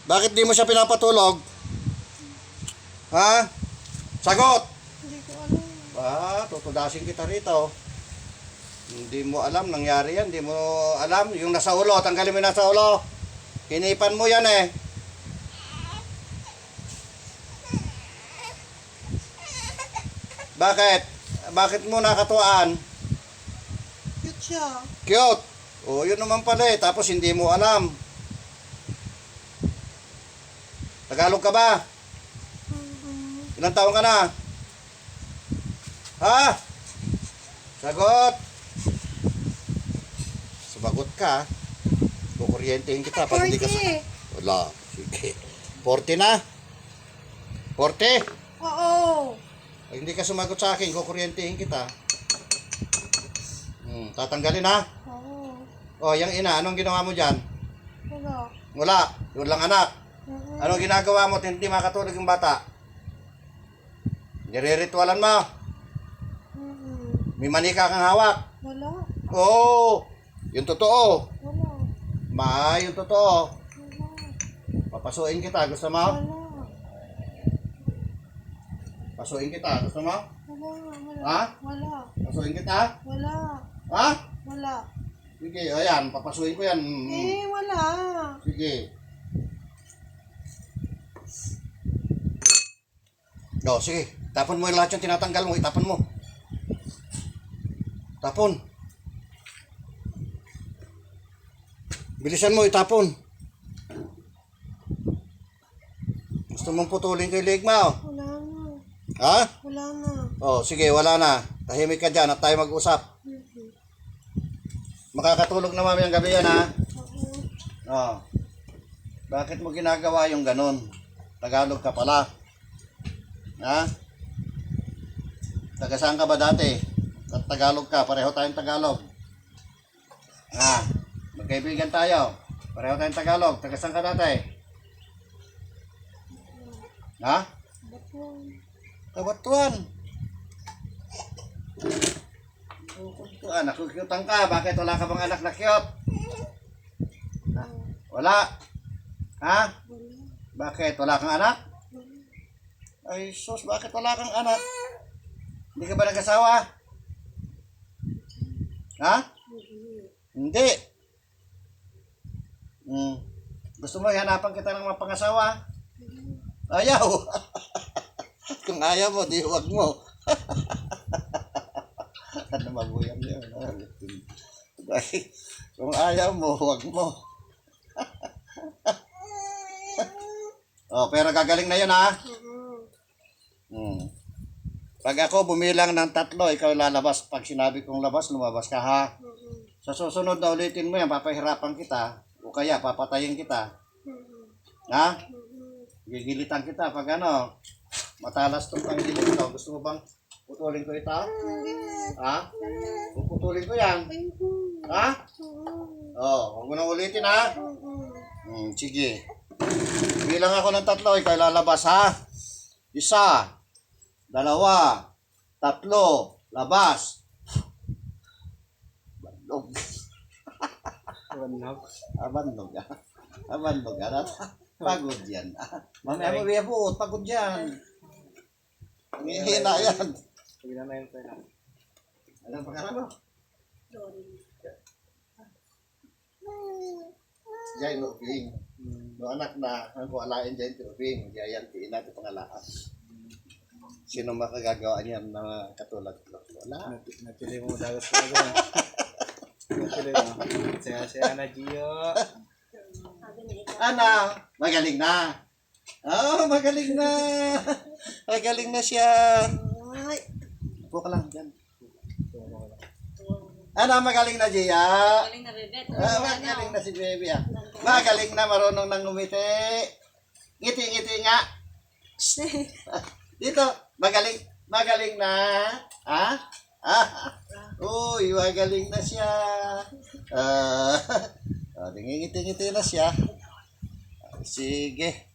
Bakit di mo siya pinapatulog? Ha? Sagot! Hindi ko alam. Tutudasin kita rito. Hindi mo alam, nangyari yan. Hindi mo alam. Yung nasa ulo, tanggalin mo yung nasa ulo. Hinipan mo yan eh. Bakit? Bakit mo nakatuwaan? Cute siya. Cute. O, yun naman pala eh. Tapos hindi mo alam. Tagalog ka ba? Ilang taon ka na? Ha? Sagot. Sumagot ka. Kukuryentehin kita pag hindi ka 40. Wala. Sige. 40 na? 40? Oo. Pag hindi ka sumagot sa akin, kukuryentehin kita. Tatanggalin ha? Oo. O, yung ina, anong ginawa mo dyan? Wala. Wala. Yun lang anak. Mm-mm. Anong ginagawa mo at hindi makatulog yung bata? Nire-ritualan mo. Mm-mm. May manika kang hawak. Wala. Oo. Yung totoo. Wala. Yung totoo. Wala. Papasuin kita. Gusto mo? Wala. Pasuin kita. Gusto mo? Wala. Wala. Ha? Wala. Pasuin kita? Wala. Ha? Wala. Sige. O yan. Papasuin ko yan. Wala. Sige. O, sige. Tapon mo yung lahat yung tinatanggal mo. Itapon mo. Tapon. Bilisan mo, itapon. Gusto mong putulin ko yung leg mo? Wala na. Ha? Wala na. O, sige, wala na. Tahimik ka dyan at tayo mag-usap. Mm-hmm. Makakatulog na mamayang gabi yan, ha? Oo. O. Bakit mo ginagawa yung ganun? Tagalog ka pala. Ha? Taga saan ka ba dati? At Tagalog ka, pareho tayong Tagalog. Ha? Magkaibigan tayo. Pareho tayong Tagalog. Taga saan ka dati? Ha? Batuan. Kabatuan. Kabatuan. Nakukyutan ka. Bakit wala ka bang anak na cute? Wala. Ha? Wala. Bakit? Wala kang anak? Wala. Ay, sus, bakit wala kang anak? Hindi ka ba nag-asawa? Ha? Hindi. Gusto mo ihanapan kita ng mapangasawa? Ayaw. Kung ayaw mo, di huwag mo. Ano mabuyan yun? Kung ayaw mo, huwag mo. Pero gagaling na yun, ha? Pag ako bumilang ng 3, ikaw lalabas. Pag sinabi kong labas, lumabas ka, ha? Sa susunod na ulitin mo yan, papahirapan kita. O kaya, papatayin kita. Ha? Gigilitan kita pag ano, matalas tong panggilid ito. Gusto mo bang putulin ko ito? Ha? Puputulin ko yan. Ha? Huwag mo nang ulitin, ha? Sige. Bilang ako ng 3, ikaw lalabas, ha? 1, 2, 3, labas. Bandog. Bandog. Bandog. Pagod yan. Mamaya mo biyabuot. Pagod yan. Hihina yan. Anong pangalan mo? Jai Nuping. No anak na ang kualain Jai Nuping. Jayan tiin natin pangalaan. Sino makagagawa niyan na katulad ko? Wala. Napili mo dagat ko na. Napili mo. Saya na Gio. Ana, magaling na. Magaling na. Magaling na siya. Upo ka lang dyan. Ana, magaling na Gia. Galing na Bebet. Magaling na si Baby. Magaling na, marunong nang ngumiti. Ngiti-ngiti nga. Dito, magaling na. Ha? Uy, magaling na siya. Ngingiti-ngiti na siya. Sige.